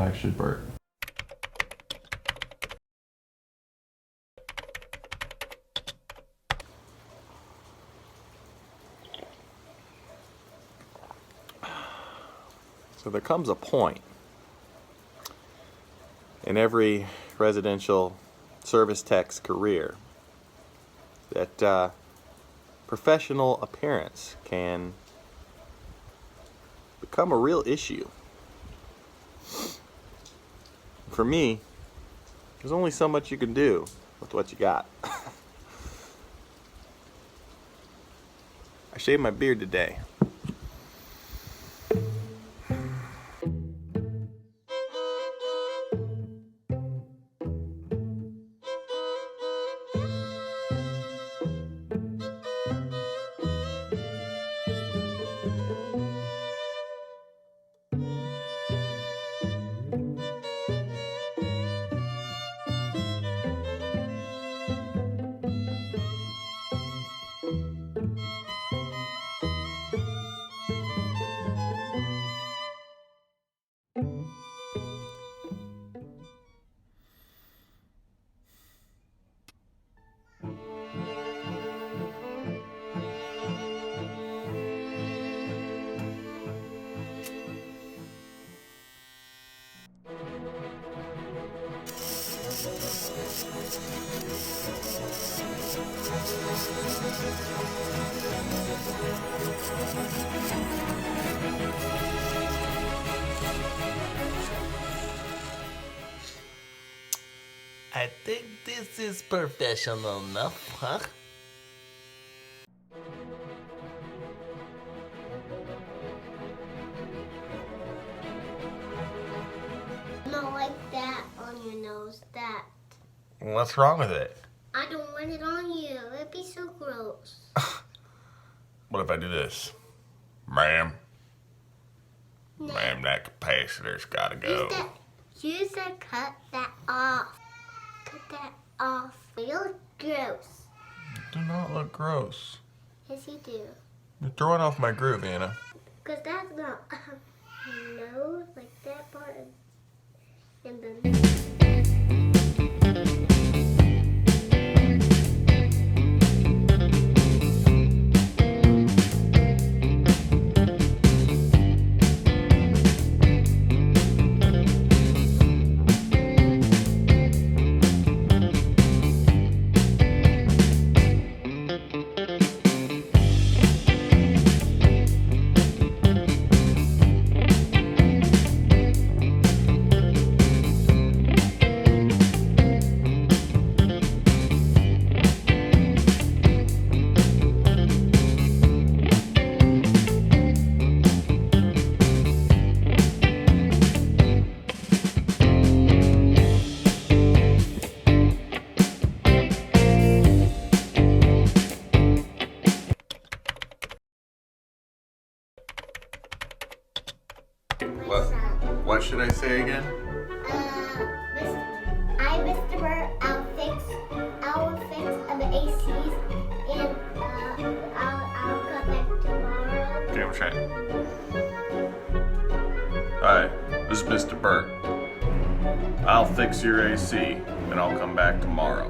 manufactured, Bert. So there comes a point in every residential service tech's career that professional appearance can become a real issue. For me, there's only so much you can do with what you got. I shaved my beard today. I think this is professional enough, huh? Not like that on your nose, that. What's wrong with it? I don't want it on you. It'd be so gross. What if I do this? Ma'am? No. Ma'am, that capacitor's gotta go. Use that, cut that off. Cut that off. You look gross. Do not look gross. Yes, you do. You're throwing off my groove, Anna. Because that's not nose, like that part. And then... What should I say again? I'm Mr. Bert. I'll fix the ACs and I'll come back tomorrow. Okay, we'll try. Hi, this is Mr. Bert. I'll fix your AC and I'll come back tomorrow.